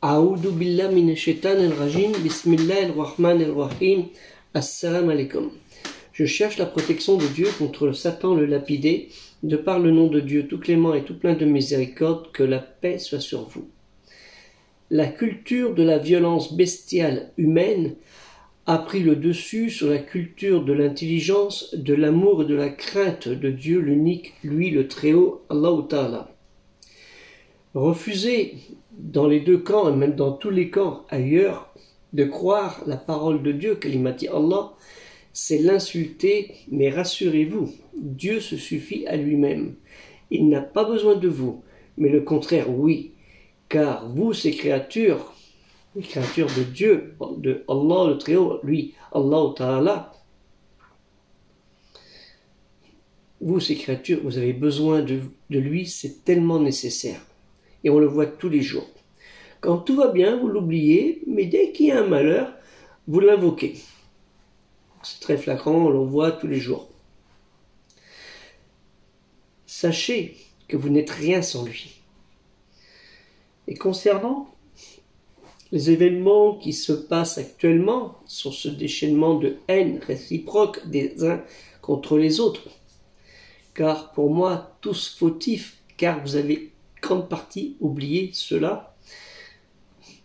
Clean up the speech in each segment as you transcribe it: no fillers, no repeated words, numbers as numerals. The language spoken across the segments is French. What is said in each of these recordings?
A'oudou billah minash shaitanir rajim, bismillahir rahmanir rahim, assalamu alaikum. Je cherche la protection de Dieu contre Satan le lapidé, de par le nom de Dieu tout clément et tout plein de miséricorde, que la paix soit sur vous. La culture de la violence bestiale humaine a pris le dessus sur la culture de l'intelligence, de l'amour et de la crainte de Dieu l'unique, lui le Très-Haut, Allah Ta'ala. Refuser dans les deux camps, et même dans tous les camps ailleurs, de croire la parole de Dieu, kalimati Allah, c'est l'insulter, mais rassurez-vous, Dieu se suffit à lui-même. Il n'a pas besoin de vous, mais le contraire, oui, car vous, ces créatures, les créatures de Dieu, de Allah le Très-Haut, lui, Allah Ta'ala, vous, ces créatures, vous avez besoin de lui, c'est tellement nécessaire. Et on le voit tous les jours. Quand tout va bien, vous l'oubliez, mais dès qu'il y a un malheur, vous l'invoquez. C'est très flagrant, on le voit tous les jours. Sachez que vous n'êtes rien sans lui. Et concernant les événements qui se passent actuellement sur ce déchaînement de haine réciproque des uns contre les autres, car pour moi, tous fautifs, car vous avez grande partie oublié cela,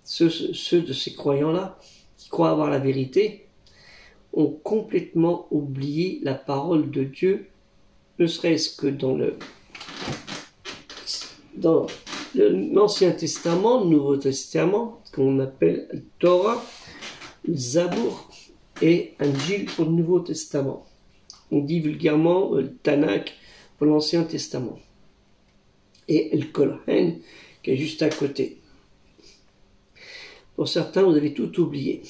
ceux de ces croyants-là, qui croient avoir la vérité, ont complètement oublié la parole de Dieu, ne serait-ce que dans l'Ancien Testament, le Nouveau Testament, qu'on appelle le Torah, le Zabour et Injil pour le Nouveau Testament. On dit vulgairement le Tanakh pour l'Ancien Testament. Et le Koran qui est juste à côté. Pour certains, vous avez tout oublié.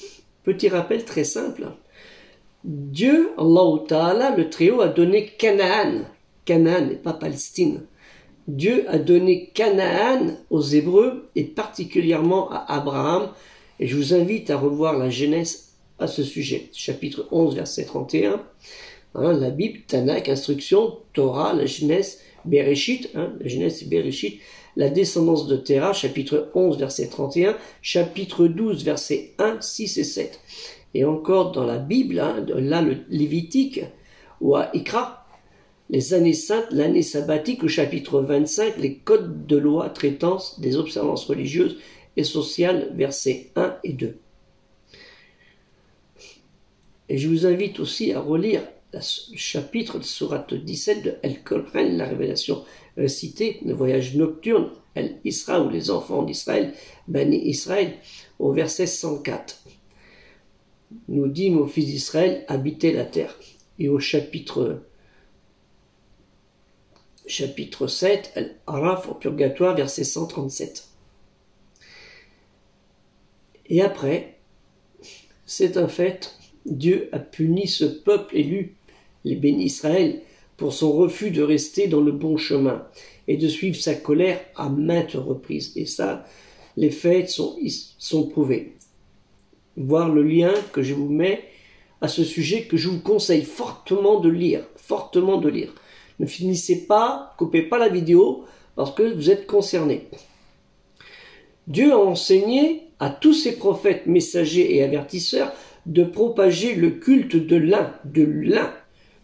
Petit rappel très simple. Dieu, Allah Ta'ala, le Très-Haut, a donné Canaan. Canaan et pas Palestine. Dieu a donné Canaan aux Hébreux et particulièrement à Abraham. Et je vous invite à revoir la Genèse à ce sujet. Chapitre 11, verset 31. La Bible, Tanakh, instruction, Torah, la Genèse, Bereshit, la Genèse et Bereshit, la descendance de Terah, chapitre 11, verset 31, chapitre 12, versets 1, 6 et 7. Et encore dans la Bible, là le Lévitique, ou à Ikra, les années saintes, l'année sabbatique, au chapitre 25, les codes de loi traitant des observances religieuses et sociales, versets 1 et 2. Et je vous invite aussi à relire le chapitre de Sourate 17 de Al-Koran, la révélation récitée, le voyage nocturne, Al-Isra, ou les enfants d'Israël, Bani Israël, au verset 104. Nous dîmes aux fils d'Israël, habitez la terre. Et au chapitre 7, Al-Araf, au purgatoire, verset 137. Et après, c'est un fait, Dieu a puni ce peuple élu, les bénis Israël, pour son refus de rester dans le bon chemin et de suivre sa colère à maintes reprises. Et ça, les faits sont prouvés. Voir le lien que je vous mets à ce sujet, que je vous conseille fortement de lire, fortement de lire. Ne finissez pas, coupez pas la vidéo, parce que vous êtes concernés. Dieu a enseigné à tous ses prophètes, messagers et avertisseurs de propager le culte de l'un,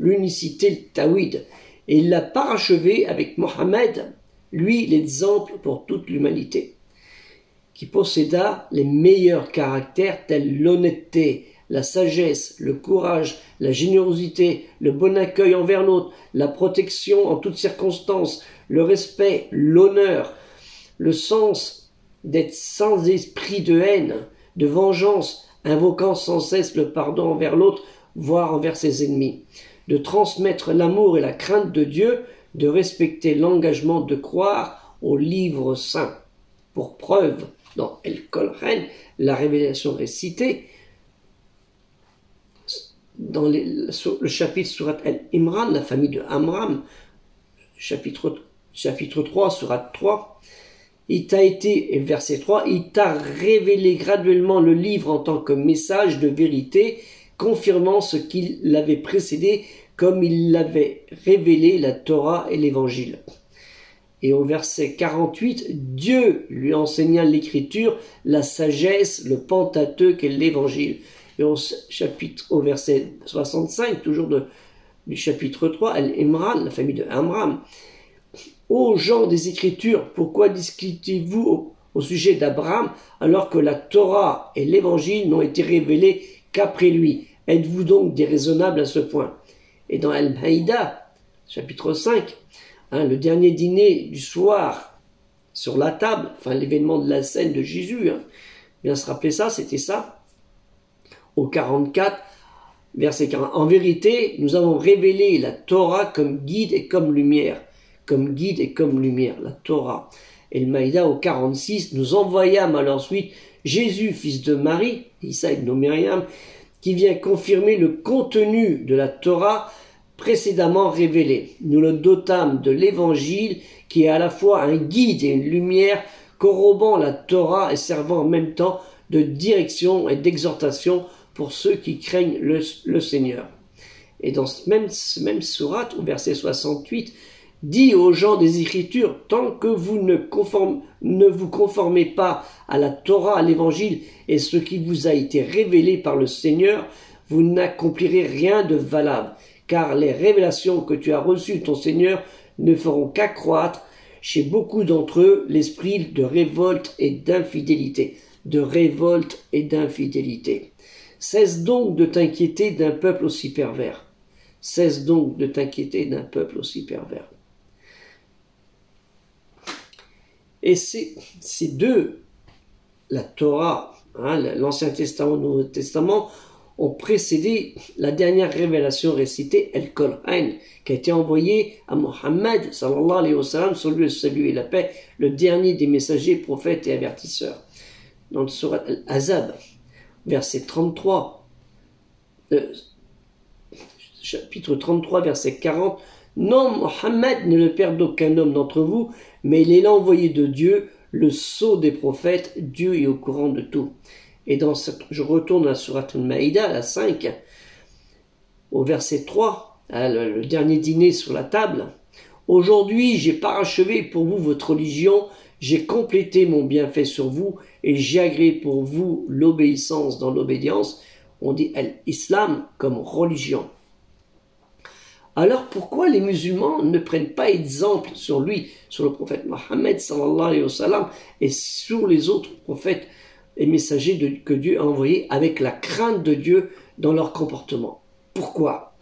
l'unicité, le Tawhid. Et il l'a parachevé avec Mohammed, lui l'exemple pour toute l'humanité, qui posséda les meilleurs caractères tels l'honnêteté, la sagesse, le courage, la générosité, le bon accueil envers l'autre, la protection en toutes circonstances, le respect, l'honneur, le sens d'être sans esprit de haine, de vengeance, invoquant sans cesse le pardon envers l'autre, voire envers ses ennemis, de transmettre l'amour et la crainte de Dieu, de respecter l'engagement de croire au livre saint. Pour preuve, dans Al-Koran, la révélation récitée, dans le chapitre Surat Al-Imran, la famille de Amram, chapitre 3, Surat 3, il t'a été, verset 3, il t'a révélé graduellement le livre en tant que message de vérité, confirmant ce qu'il l'avait précédé, comme il l'avait révélé la Torah et l'Évangile. Et au verset 48, Dieu lui enseigna l'écriture, la sagesse, le Pentateuque et l'évangile. Et au verset 65, toujours du chapitre 3, Al-Imran, la famille de Amram. Ô gens des Écritures, pourquoi discutez-vous au sujet d'Abraham alors que la Torah et l'Évangile n'ont été révélés qu'après lui? Êtes-vous donc déraisonnables à ce point? Et dans Al-Maïda, chapitre 5, le dernier dîner du soir sur la table, enfin l'événement de la scène de Jésus, bien se rappeler ça, c'était ça, au 44, verset 40. En vérité, nous avons révélé la Torah comme guide et comme lumière. Comme guide et comme lumière, la Torah. Et le Maïda au 46, nous envoyâmes à leur suite Jésus, fils de Marie, Isa ibn Myriam, qui vient confirmer le contenu de la Torah précédemment révélé. Nous le dotâmes de l'évangile qui est à la fois un guide et une lumière corroborant la Torah et servant en même temps de direction et d'exhortation pour ceux qui craignent le Seigneur. Et dans ce même sourate, au verset 68, dit aux gens des Écritures, tant que vous ne vous conformez pas à la Torah, à l'évangile et ce qui vous a été révélé par le Seigneur, vous n'accomplirez rien de valable, car les révélations que tu as reçues de ton Seigneur ne feront qu'accroître chez beaucoup d'entre eux l'esprit de révolte et d'infidélité. De révolte et d'infidélité. Cesse donc de t'inquiéter d'un peuple aussi pervers. Cesse donc de t'inquiéter d'un peuple aussi pervers. Et ces deux, la Torah, l'Ancien Testament, le Nouveau Testament, ont précédé la dernière révélation récitée, El-Qur'an, qui a été envoyée à Mohammed, sallallahu alayhi wa sallam, sur lui le salut et la paix, le dernier des messagers, prophètes et avertisseurs. Dans le surat Al-Ahzab, verset 33, chapitre 33, verset 40, non, Mohammed n'est le père d'aucun homme d'entre vous, mais il est l'envoyé de Dieu, le sceau des prophètes, Dieu est au courant de tout. Et je retourne à la sourate Al-Maïda, la 5, au verset 3, le dernier dîner sur la table. Aujourd'hui, j'ai parachevé pour vous votre religion, j'ai complété mon bienfait sur vous et j'ai agréé pour vous l'obéissance dans l'obédience. On dit l'islam comme religion. Alors pourquoi les musulmans ne prennent pas exemple sur lui, sur le prophète Mohammed sallallahu alayhi wa sallam et sur les autres prophètes et messagers que Dieu a envoyés avec la crainte de Dieu dans leur comportement? Pourquoi?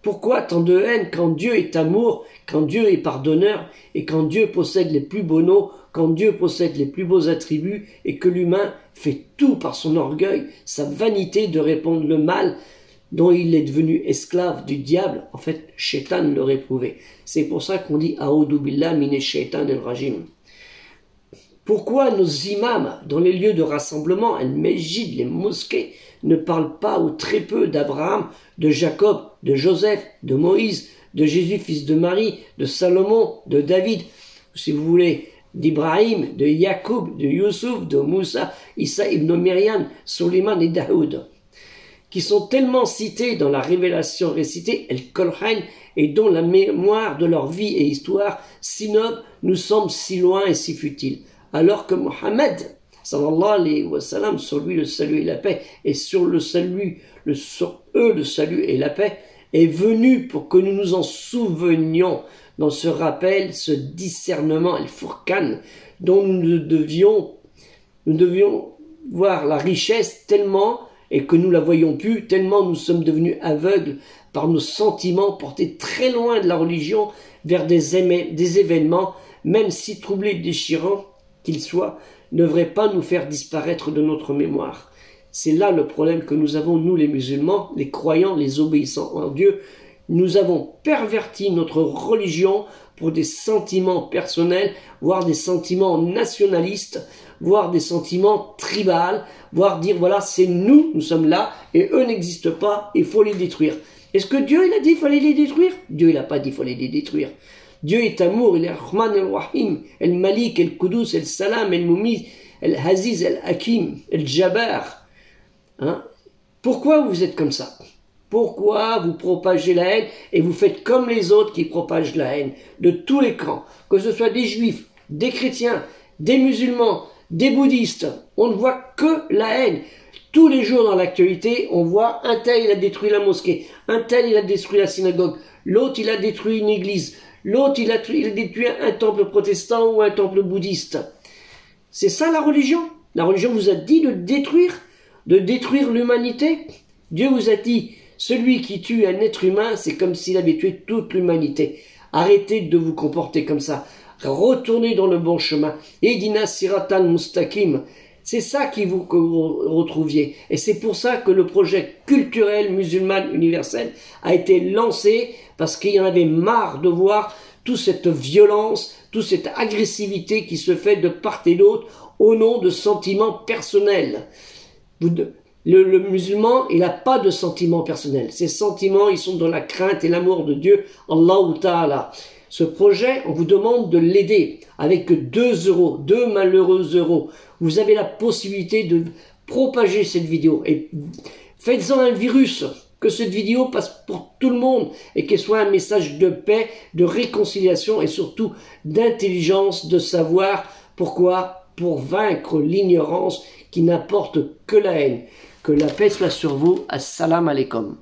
Pourquoi tant de haine quand Dieu est amour, quand Dieu est pardonneur et quand Dieu possède les plus beaux noms, quand Dieu possède les plus beaux attributs et que l'humain fait tout par son orgueil, sa vanité de répandre le mal dont il est devenu esclave du diable? En fait, Shaitan le réprouvait. C'est pour ça qu'on dit A'udhu billah minash shaitan al-rajim. Pourquoi nos imams, dans les lieux de rassemblement, al-Masjid, les mosquées, ne parlent pas ou très peu d'Abraham, de Jacob, de Joseph, de Moïse, de Jésus, fils de Marie, de Salomon, de David, si vous voulez, d'Ibrahim, de Yacoub, de Youssouf, de Moussa, Isa ibn Myriam, Suleiman et Daoud, qui sont tellement cités dans la révélation récitée, El-Qur'an, et dont la mémoire de leur vie et histoire si noble nous semble si loin et si futile. Alors que Mohammed, sallallahu alayhi wa sallam, sur lui le salut et la paix, et sur eux le salut et la paix, est venu pour que nous nous en souvenions dans ce rappel, ce discernement, el-Furqan, dont nous devions voir la richesse tellement, et que nous la voyons plus, tellement nous sommes devenus aveugles par nos sentiments portés très loin de la religion vers des événements, même si troublés et déchirants qu'ils soient, ne devraient pas nous faire disparaître de notre mémoire. C'est là le problème que nous avons, nous les musulmans, les croyants, les obéissants en Dieu. Nous avons perverti notre religion pour des sentiments personnels, voire des sentiments nationalistes, voire des sentiments tribaux, voire dire voilà, c'est nous sommes là, et eux n'existent pas, il faut les détruire. Est-ce que Dieu il a dit qu'il fallait les détruire? Dieu il n'a pas dit qu'il fallait les détruire. Dieu est amour, il est Rahman el-Rahim, el-Malik, el-Qudus, el-Salam, el-Mumiz, el-Aziz, el-Hakim, el-Jabbar. Pourquoi vous êtes comme ça? Pourquoi vous propagez la haine et vous faites comme les autres qui propagent la haine de tous les camps, que ce soit des juifs, des chrétiens, des musulmans, des bouddhistes. On ne voit que la haine. Tous les jours dans l'actualité, on voit un tel il a détruit la mosquée, un tel il a détruit la synagogue, l'autre il a détruit une église, l'autre il a détruit un temple protestant ou un temple bouddhiste. C'est ça la religion. La religion vous a dit de détruire l'humanité. Dieu vous a dit, celui qui tue un être humain, c'est comme s'il avait tué toute l'humanité. Arrêtez de vous comporter comme ça. Retournez dans le bon chemin. Edina siratan mustaqim. C'est ça qu'il vous retrouviez. Et c'est pour ça que le projet culturel musulman universel a été lancé, parce qu'il y en avait marre de voir toute cette violence, toute cette agressivité qui se fait de part et d'autre au nom de sentiments personnels. Le musulman, il n'a pas de sentiments personnels. Ses sentiments, ils sont dans la crainte et l'amour de Dieu, Allah Ta'ala. Ce projet, on vous demande de l'aider avec 2 €, 2 malheureux euros. Vous avez la possibilité de propager cette vidéo et faites-en un virus, que cette vidéo passe pour tout le monde et qu'elle soit un message de paix, de réconciliation et surtout d'intelligence, de savoir pourquoi, pour vaincre l'ignorance qui n'apporte que la haine. Que la paix soit sur vous. Assalamu alaikum.